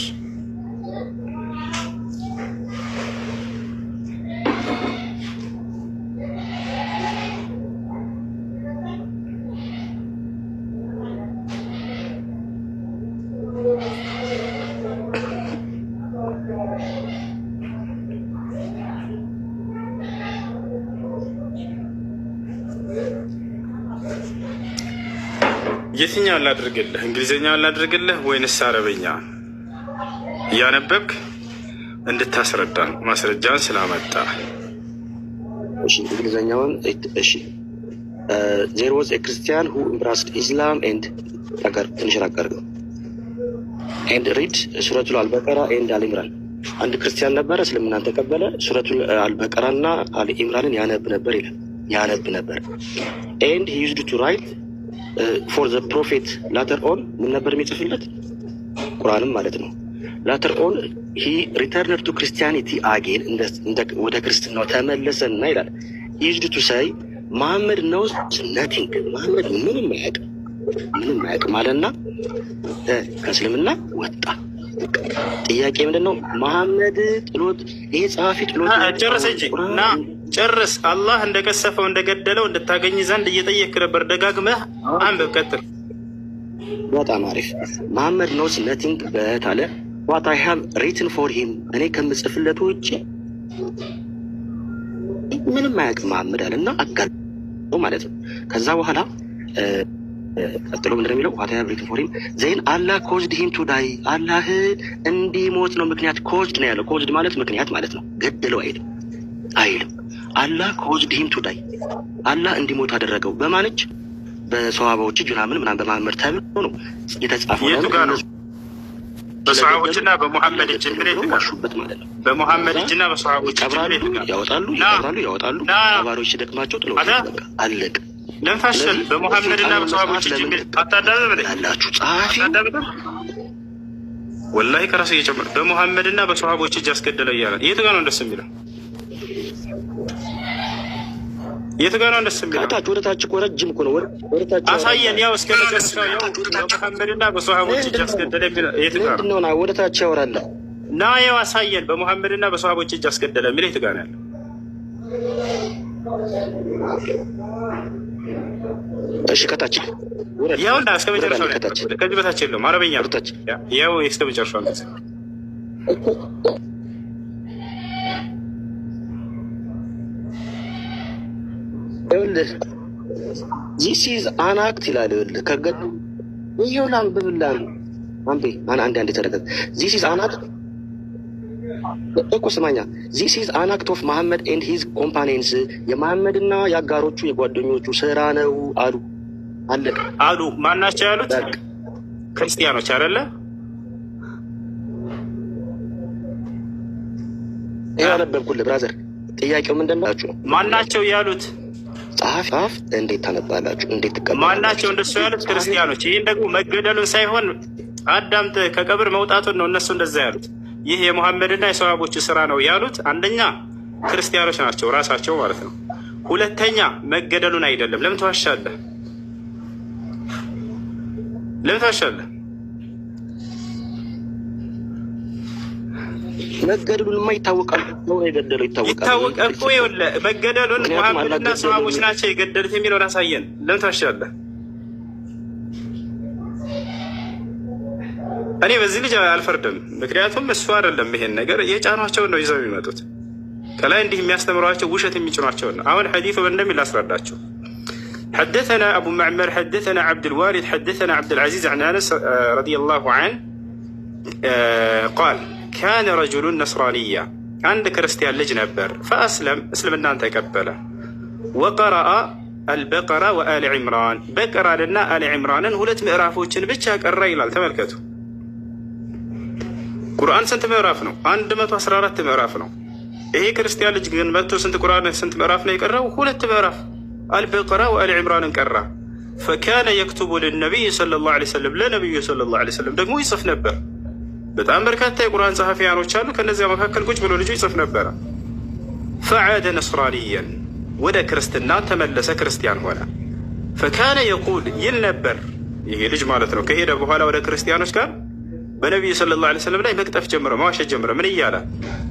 [SPEAKER 2] የትኛውን ላድርግልህ? እንግሊዝኛውን ላድርግልህ ወይንስ አረበኛ? እያነበብክ እንድታስረዳን ማስረጃን ስላመጣ።
[SPEAKER 4] እሺ እንግሊዝኛውን። እሺ there was a Christian who embraced Islam and ትንሽ አቀርገው and read ሱረቱል አልበቀራ and አልኢምራን። አንድ ክርስቲያን ነበረ፣ እስልምናን ተቀበለ። ሱረቱል አልበቀራና አልኢምራንን ያነብ ነበር ይላል። ያነብ ነበር and he used to write for the prophet later on ምን ነበር የሚጽፍለት? ቁርአንም ማለት ነው። later on he returned to Christianity again ወደ ክርስትናው ተመለሰና ይላል he used to say Muhammad knows nothing መሐመድ ምንም አያውቅም አለና ከእስልምና ወጣ። ጥያቄ ምንድን ነው? መሐመድ ጥሎት ይሄ ጸሐፊ ጥሎት
[SPEAKER 2] ጨርስ እንጂ እና ጨርስ። አላህ እንደቀሰፈው እንደገደለው እንድታገኝ ዘንድ እየጠየክ ነበር ደጋግመህ አንብብ። ቀጥል።
[SPEAKER 4] በጣም አሪፍ። መሐመድ ኖስ ነቲንግ በት አለ what I have written for him እኔ ከምጽፍለት ውጭ ምንም አያውቅም መሐመድ አለና አጋለጠው ማለት ነው። ከዛ በኋላ ቀጥሎ ምንድን ነው የሚለው? what I have written for him then Allah caused him to die አላህ እንዲሞት ነው ምክንያት። caused ነው ያለው። caused ማለት ምክንያት ማለት ነው። ገደለው አይልም። አላህ caused him to die አላህ እንዲሞት አደረገው። በማንች በሰዋባዎች እጅ ምናምን በመሐመድ ተብሎ ነው የተጻፈው።
[SPEAKER 2] የቱ ጋር ነው? በሰዋቦችና በመሐመድ እጅ
[SPEAKER 4] ዋሹበት ማለት ነው።
[SPEAKER 2] በመሐመድ እጅና በሰዋቦች
[SPEAKER 4] ያወጣሉ። ተባሮች ሲደክማቸው ጥለው አለቅ
[SPEAKER 2] ለንፋሽል በመሐመድና በሰዋቦች እጅ አታዳበለ
[SPEAKER 4] ያላችሁ ጸሐፊ
[SPEAKER 2] ወላሂ ከራሱ እየጨመረ በመሐመድና በሰዋቦች እጅ አስገደለ እያለ የቱ ጋር ነው እንደስ የሚለው? የቱ ጋር ነው እንደስ የሚለው?
[SPEAKER 4] ወደ ታች እኮ ረጅም እኮ ነው። ወደ ታች
[SPEAKER 2] አሳየን። ያው እስከ መጨረሻው ያው በመሐመድና በሰዋቦች እጅ አስገደለ የሚለው የቱ ጋር ነው?
[SPEAKER 4] ና ወደ ታች ያወራል።
[SPEAKER 2] ና ያው አሳየን። በመሐመድና በሰዋቦች እጅ አስገደለ የሚለው የቱ ጋር ነው ያለው? እሺ ከታች ያውና እስከ መጨረሻው ነው። ከዚህ በታች የለውም። አረበኛ ነው። ያው እስከ መጨረሻው ነው።
[SPEAKER 4] ይኸውልህ this is an act ይላል። ይኸውልህ ከገድ ይሄው ላንብብልህ አንዴ ተረጋጋ። this is an act እኮ ስማኛ this is an act of Muhammad and his companions የመሐመድና የአጋሮቹ የጓደኞቹ ስራ ነው አሉ። አለቀ
[SPEAKER 2] አሉ። ማናቸው ያሉት? ክርስቲያኖች አይደለ?
[SPEAKER 4] ይሄ አነበብኩልህ ብራዘር። ጥያቄው ምንድን ናችሁ?
[SPEAKER 2] ማናቸው ያሉት?
[SPEAKER 4] ጸሐፍ እንዴት ታነባላችሁ? እንዴት ትቀበላላችሁ?
[SPEAKER 2] ማናቸው እንደሱ ያሉት? ክርስቲያኖች። ይህን ደግሞ መገደሉን ሳይሆን አዳምጥ፣ ከቀብር መውጣቱን ነው እነሱ እንደዛ ያሉት። ይህ የሙሐመድና የሰሃቦች ስራ ነው ያሉት አንደኛ ክርስቲያኖች ናቸው ራሳቸው ማለት ነው። ሁለተኛ መገደሉን አይደለም። ለምን ተዋሻለህ? ለምን ተዋሻለህ?
[SPEAKER 4] መገደሉንማ ይታወቃል። ነው የገደለው
[SPEAKER 2] ይታወቃል እኮ ይኸውልህ፣ መገደሉን ሙሐመድና ሰሃቦች ናቸው የገደሉት የሚለውን አሳየን። ለምን ተዋሻለህ? እኔ በዚህ ልጅ አልፈርድም። ምክንያቱም እሱ አይደለም ይሄን ነገር የጫኗቸውን ነው ይዘው የሚመጡት ከላይ እንዲህ የሚያስተምሯቸው ውሸት የሚጭኗቸውን ነው። አሁን ሐዲሱ እንደሚል አስረዳቸው። حدثنا أبو معمر حدثنا عبد الوارث حدثنا عبد العزيز عن أنس رضي الله عنه قال كان رجل نصرانيا عند كريستيان لج نبر فأسلم اسلمنا أن تقبله وقرأ البقرة وآل عمران بقرة لنا آل عمران هلت مئرافوችን ብቻ ቀራ ይላል። ተመልከቱ ቁርአን ስንት ምዕራፍ ነው? 114 ምዕራፍ ነው። ይሄ ክርስቲያን ልጅ ግን መጥቶ ስንት ቁርአን ስንት ምዕራፍ ነው የቀራው? 2 ምዕራፍ አልበቀራ ወአል ዒምራንን ቀራ። ፈካነ የክቱቡ ልነቢይ ሰለላሁ ዐለይሂ ወሰለም ለነቢዩ ሰለላሁ ዐለይሂ ወሰለም ደግሞ ይጽፍ ነበር። በጣም በርካታ የቁርአን ጸሐፊያኖች አሉ። ከነዚያ መካከል ቁጭ ብሎ ልጁ ይጽፍ ነበረ። ፈዓደ ነስራንየን ወደ ክርስትና ተመለሰ፣ ክርስቲያን ሆነ። ፈካነ የቁል ይል ነበር ይሄ ልጅ ማለት ነው። ከሄደ በኋላ ወደ ክርስቲያኖች ጋር በነቢዩ ሰለላሁ ዐለይሂ ወሰለም ላይ መቅጠፍ ጀምረ፣ መዋሸት ጀምረ። ምን እያለ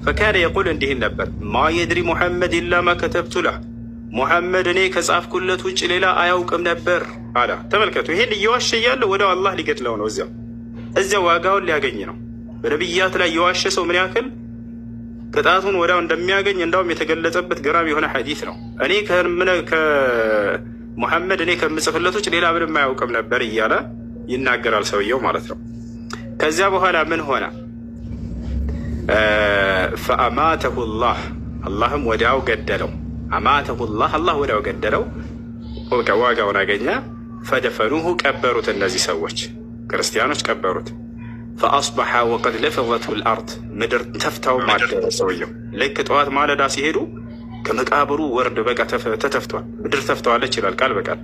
[SPEAKER 2] ፈካነ የቁል እንዲህን ነበር ማ የድሪ ሙሐመድ ኢላ ማ ከተብቱ ለህ ሙሐመድ እኔ ከጻፍኩለት ውጭ ሌላ አያውቅም ነበር አለ። ተመልከቱ፣ ይሄን እየዋሸ እያለ ወዲያው አላህ ሊገድለው ነው። እዚያው ዋጋውን ሊያገኝ ነው። በነቢያት ላይ የዋሸ ሰው ምን ያክል ቅጣቱን ወዲያው እንደሚያገኝ እንዳውም የተገለጸበት ገራሚ የሆነ ሐዲስ ነው። እኔ ከሙሐመድ እኔ ከምጽፍለት ውጭ ሌላ ምንም አያውቅም ነበር እያለ ይናገራል ሰውየው ማለት ነው። ከዚያ በኋላ ምን ሆነ? ፈአማተሁ ላህ አላህም ወዲያው ገደለው። አማተሁ ላህ አላህ ወዲያው ገደለው፣ ዋጋውን አገኘ። ፈደፈኑሁ ቀበሩት፣ እነዚህ ሰዎች ክርስቲያኖች ቀበሩት። ፈአስበሐ ወቀድ ለፈዘትሁ ልአርድ ምድር ተፍታው ማደረ ሰውየው። ልክ ጠዋት ማለዳ ሲሄዱ ከመቃብሩ ወርድ በቃ ተተፍቷል፣ ምድር ተፍተዋለች ይላል ቃል በቃል።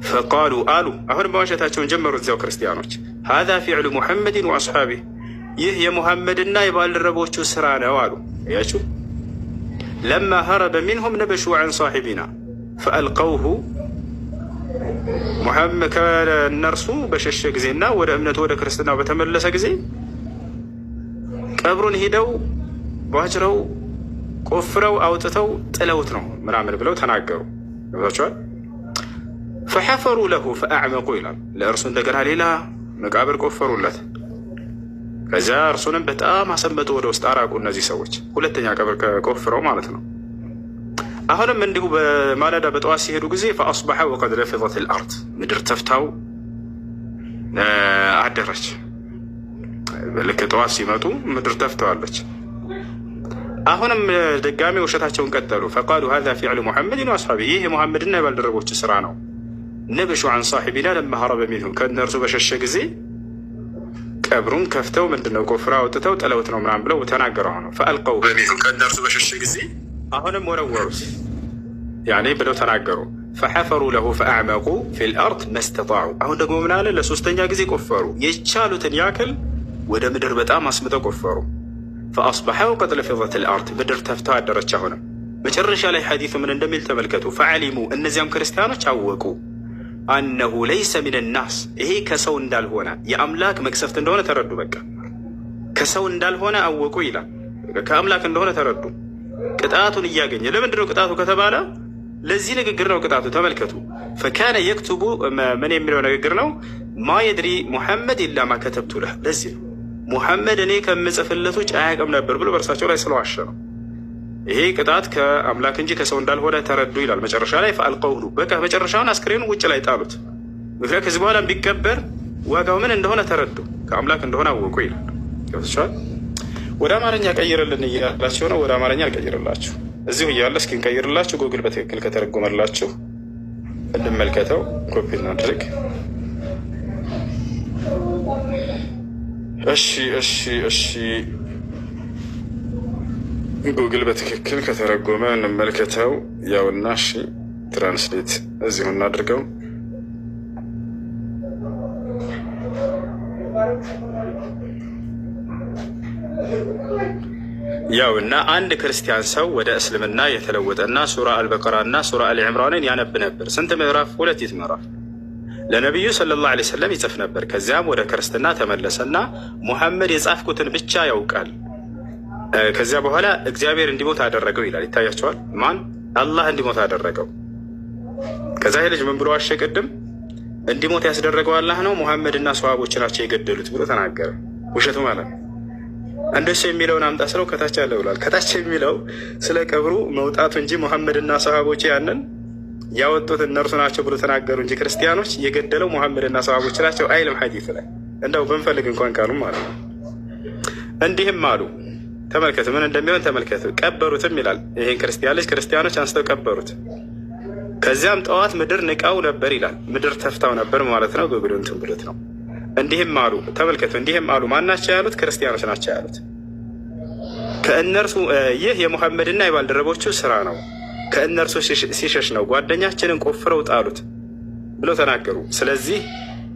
[SPEAKER 2] ፈቃሉ አሉ አሁንም መዋሸታቸውን ጀመሩ እዚያው ክርስቲያኖች። ሃዛ ፊዕሉ ሙሐመድን ወአስሓቢህ ይህ የሙሐመድና የባልደረቦቹ ስራ ነው አሉ። እያችሁ ለማ ሀረበ ሚንሁም ነበሹ ዐን ሳሒቢና ፈአልቀውሁ ሙሐመድ ከእነርሱ በሸሸ ጊዜና ወደ እምነቱ ወደ ክርስትናው በተመለሰ ጊዜ ቀብሩን ሂደው ባጭረው ቆፍረው አውጥተው ጥለውት ነው ምናምን ብለው ተናገሩ። ገብታችኋል? ፈሐፈሩ ለሁ ፈአዕመቁ ይላል። ለእርሱ እንደገና ሌላ መቃብር ቆፈሩለት። ከዚያ እርሱንም በጣም አሰመጡ፣ ወደ ውስጥ አራቁ እነዚህ ሰዎች። ሁለተኛ ቀብር ቆፍረው ማለት ነው። አሁንም እንዲሁ በማለዳ በጠዋት ሲሄዱ ጊዜ ፈአስበሐ ወቀድ ለፊዘት ልአርድ ምድር ተፍታው አደረች። ልክ ጠዋት ሲመጡ ምድር ተፍተዋለች። አሁንም ድጋሚ ውሸታቸውን ቀጠሉ። ፈቃሉ ሃዛ ፊዕሉ ሙሐመድን ወአስሓቢህ ይህ የሙሐመድና የባልደረቦች ስራ ነው። ነብሹ ዐን ሳሒቢና ለማ ሀረበ ሚንሁም ከእነርሱ በሸሸ ጊዜ ቀብሩን ከፍተው ምንድነው ቆፍራ አውጥተው ጥለውት ነው ምናምን ብለው ተናገሩ። ነው ፈአልቀው በሚንሁም ከእነርሱ በሸሸ ጊዜ አሁንም ወረወሩት ያኔ ብለው ተናገሩ። ፈሐፈሩ ለሁ ፈአዕመቁ ፊል አርድ መስተጣዑ አሁን ደግሞ ምን አለ? ለሶስተኛ ጊዜ ቆፈሩ፣ የቻሉትን ያክል ወደ ምድር በጣም አስምጠው ቆፈሩ። ፈአስበሐ ወቀድ ለፊዘት ልአርድ ምድር ተፍተው አደረች። አሁንም መጨረሻ ላይ ሐዲሱ ምን እንደሚል ተመልከቱ። ፈዓሊሙ እነዚያም ክርስቲያኖች አወቁ አነሁ ለይሰ ሚን ናስ ይሄ ከሰው እንዳልሆነ የአምላክ መቅሰፍት እንደሆነ ተረዱ። በቃ ከሰው እንዳልሆነ አወቁ ይላል። ከአምላክ እንደሆነ ተረዱ። ቅጣቱን እያገኘ ለምንድነው ቅጣቱ ከተባለ ለዚህ ንግግር ነው ቅጣቱ። ተመልከቱ። ፈካነ የክቱቡ ምን የሚለው ንግግር ነው? ማ የድሪ ሙሐመድ ኢላ ማ ከተብቱ ለህ ለዚህ ነው ሙሐመድ እኔ ከምጽፍለት ውጭ አያውቅም ነበር ብሎ በእርሳቸው ላይ ስለዋሸ ነው። ይሄ ቅጣት ከአምላክ እንጂ ከሰው እንዳልሆነ ተረዱ ይላል። መጨረሻ ላይ ፈአልቀውሁ በቃ መጨረሻውን አስክሬኑ ውጭ ላይ ጣሉት። ምክንያት ከዚህ በኋላ ቢቀበር ዋጋው ምን እንደሆነ ተረዱ፣ ከአምላክ እንደሆነ አወቁ ይላል። ገብቶሻል? ወደ አማርኛ ቀይርልን እያላችሁ ነው። ወደ አማርኛ አልቀይርላችሁ፣ እዚሁ እያለ እስኪ እንቀይርላችሁ። ጉግል በትክክል ከተረጎመላችሁ እንመልከተው። ኮፒ እናድርግ። እሺ ጉግል በትክክል ከተረጎመ እንመልከተው። ያውና እሺ ትራንስሌት እዚሁ እናድርገው። ያው እና አንድ ክርስቲያን ሰው ወደ እስልምና የተለወጠና ሱራ አልበቀራ እና ሱራ አልዕምራንን ያነብ ነበር። ስንት ምዕራፍ? 2 ምዕራፍ ለነቢዩ ሰለላሁ ዐለይሂ ወሰለም ይጽፍ ነበር። ከዚያም ወደ ክርስትና ተመለሰና ሙሐመድ የጻፍኩትን ብቻ ያውቃል። ከዚያ በኋላ እግዚአብሔር እንዲሞት አደረገው ይላል። ይታያቸዋል። ማን? አላህ እንዲሞት አደረገው። ከዛ ልጅ ምን ብሎ ዋሸ? ቅድም እንዲሞት ያስደረገው አላህ ነው፣ ሙሐመድና ሰሃቦች ናቸው የገደሉት ብሎ ተናገረ። ውሸቱ ማለት ነው። እንደሱ የሚለውን አምጣ ስለው ከታች አለ ብሏል። ከታች የሚለው ስለ ቀብሩ መውጣቱ እንጂ ሙሐመድና ሰሃቦች ያንን ያወጡት እነርሱ ናቸው ብሎ ተናገሩ እንጂ ክርስቲያኖች የገደለው ሙሐመድና ሰሃቦች ናቸው አይልም ሐዲስ ላይ። እንደው ብንፈልግ እንኳን ቃሉ ማለት ነው። እንዲህም አሉ። ተመልከቱ ምን እንደሚሆን ተመልከቱ። ቀበሩትም ይላል። ይሄን ክርስቲያን ልጅ ክርስቲያኖች አንስተው ቀበሩት። ከዚያም ጠዋት ምድር ንቃው ነበር ይላል። ምድር ተፍታው ነበር ማለት ነው። በግዱንቱን ብሉት ነው። እንዲህም አሉ። ተመልከቱ እንዲህም አሉ። ማናቸው ያሉት? ክርስቲያኖች ናቸው ያሉት። ከእነርሱ ይህ የሙሐመድና የባልደረቦቹ ስራ ነው፣ ከእነርሱ ሲሸሽ ነው። ጓደኛችንን ቆፍረው ጣሉት ብለው ተናገሩ። ስለዚህ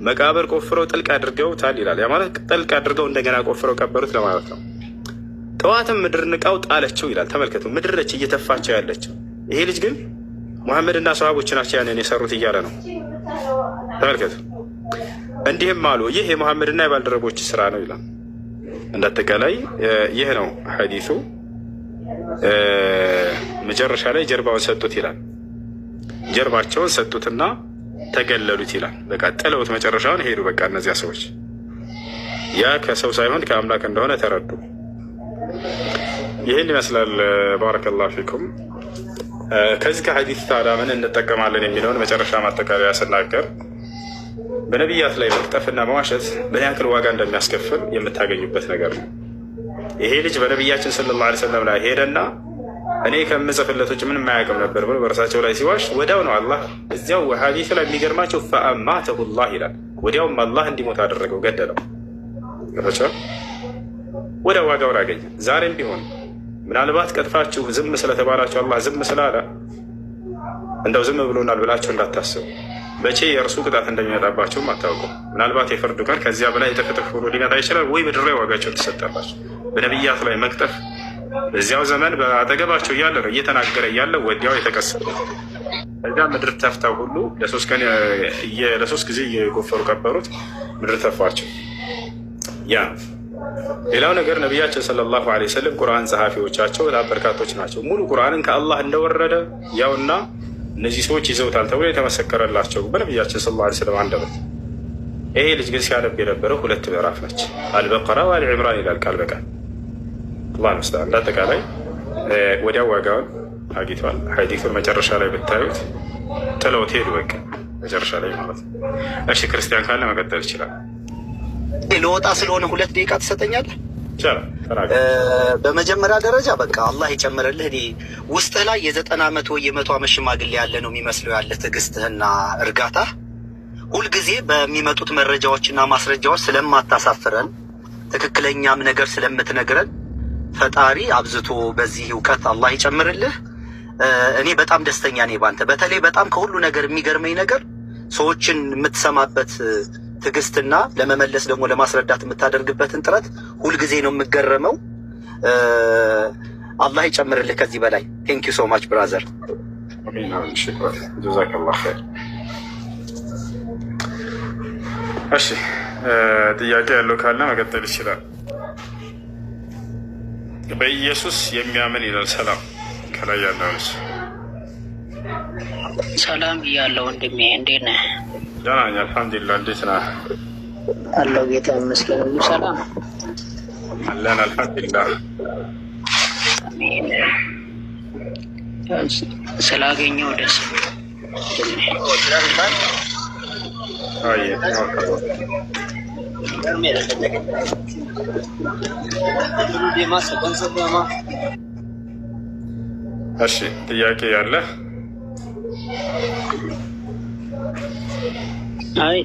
[SPEAKER 2] መቃብር ቆፍረው ጥልቅ አድርገውታል ይላል። ያ ማለት ጥልቅ አድርገው እንደገና ቆፍረው ቀበሩት ለማለት ነው። ጠዋትም ምድር ንቃው ጣለችው ይላል። ተመልከቱ ምድር ነች እየተፋቸው ያለችው። ይሄ ልጅ ግን ሙሐመድና ሰሃቦች ናቸው ያንን የሰሩት እያለ ነው። ተመልከቱ እንዲህም አሉ። ይህ የሙሐመድና የባልደረቦች ስራ ነው ይላል። እንዳጠቃላይ ይህ ነው ሐዲሱ። መጨረሻ ላይ ጀርባውን ሰጡት ይላል። ጀርባቸውን ሰጡትና ተገለሉት ይላል። በቃ ጥለውት መጨረሻውን ሄዱ። በቃ እነዚያ ሰዎች ያ ከሰው ሳይሆን ከአምላክ እንደሆነ ተረዱ። ይህን ይመስላል። ባረከላሁ ፊኩም። ከዚህ ከሐዲስ ታዲያ ምን እንጠቀማለን የሚለውን መጨረሻ ማጠቃለያ ስናገር በነቢያት ላይ መቅጠፍና መዋሸት ምን ያክል ዋጋ እንደሚያስከፍል የምታገኙበት ነገር ነው። ይሄ ልጅ በነቢያችን ሰለላሁ ዐለይሂ ወሰለም ላይ ሄደና እኔ ከምጽፍለት ውጭ ምንም አያውቅም ነበር ብሎ በእርሳቸው ላይ ሲዋሽ ወዲያው ነው አላህ እዚያው ሐዲሱ ላይ የሚገርማቸው ፈአማተሁ ላህ ይላል። ወዲያውም አላህ እንዲሞት አደረገው፣ ገደለው። ወደ ዋጋውን አገኘ። ዛሬም ቢሆን ምናልባት ቀጥፋችሁ ዝም ስለተባላችሁ አላህ ዝም ስላለ እንደው ዝም ብሎናል ብላችሁ እንዳታስቡ። መቼ የእርሱ ቅጣት እንደሚመጣባቸውም አታውቁም። ምናልባት የፍርዱ ቀን ከዚያ በላይ የተከተፍ ሆኖ ሊመጣ ይችላል። ወይ ምድር ላይ ዋጋቸውን ትሰጣላችሁ። በነቢያት ላይ መቅጠፍ በዚያው ዘመን በአጠገባቸው እያለ ነው እየተናገረ እያለ ወዲያው የተቀሰለ እዚያ ምድር ተፍታው ሁሉ ለሶስት ጊዜ እየጎፈሩ ቀበሩት። ምድር ተፋቸው። ያ ሌላው ነገር ነቢያችን ሰለላሁ ዐለይሂ ወሰለም ቁርአን ጸሐፊዎቻቸው በጣም በርካቶች ናቸው። ሙሉ ቁርአንን ከአላህ እንደወረደ ያውና እነዚህ ሰዎች ይዘውታል ተብሎ የተመሰከረላቸው በነቢያችን ሰለላሁ ዐለይሂ ወሰለም አንደበት። ይሄ ልጅ ግን ሲያነብ የነበረው 2 ምዕራፍ ነች። አልበቀራ ወአልዕምራን ይላል ቃል በቃል። አላህ ይመስገን። እንዳጠቃላይ ወዲያው ዋጋውን አግኝቷል። ሐዲሱን መጨረሻ ላይ ብታዩት ጥለውት ሄዱ። በቃ መጨረሻ ላይ ማለት ነው። እሺ ክርስቲያን ካለ መቀጠል ይችላል።
[SPEAKER 4] ለወጣ ስለሆነ 2 ደቂቃ ትሰጠኛለህ? በመጀመሪያ ደረጃ በቃ አላህ ይጨምርልህ። እኔ ውስጥ ላይ የ90 ዓመት ወይ የ100 ዓመት ሽማግሌ ያለ ነው የሚመስለው ያለ ትዕግስትህና እርጋታ ሁልጊዜ በሚመጡት መረጃዎችና ማስረጃዎች ስለማታሳፍረን ትክክለኛም ነገር ስለምትነግረን ፈጣሪ አብዝቶ በዚህ እውቀት አላህ ይጨምርልህ። እኔ በጣም ደስተኛ ነኝ ባንተ። በተለይ በጣም ከሁሉ ነገር የሚገርመኝ ነገር ሰዎችን የምትሰማበት ትዕግስትና ለመመለስ ደግሞ ለማስረዳት የምታደርግበትን ጥረት ሁልጊዜ ነው የምገረመው። አላህ ይጨምርልህ ከዚህ በላይ። ቴንክ ዩ ሶ ማች ብራዘር።
[SPEAKER 2] ጀዛከላሁ ኸይር። እሺ ጥያቄ ያለው ካለ መቀጠል ይችላል። በኢየሱስ የሚያምን ይላል። ሰላም ከላይ ያለው
[SPEAKER 5] ሰላም እያለው ወንድሜ እንዴት ነህ?
[SPEAKER 2] ደህና ነኝ አልሐምዱሊላህ። እንዴት ነህ?
[SPEAKER 5] አለው ጌታ ይመስገን። ሁሉ ሰላም
[SPEAKER 2] አለን አልሐምዱሊላህ።
[SPEAKER 5] አሜን። ስላገኘው ደስ
[SPEAKER 2] እሺ ጥያቄ ያለ?
[SPEAKER 5] አይ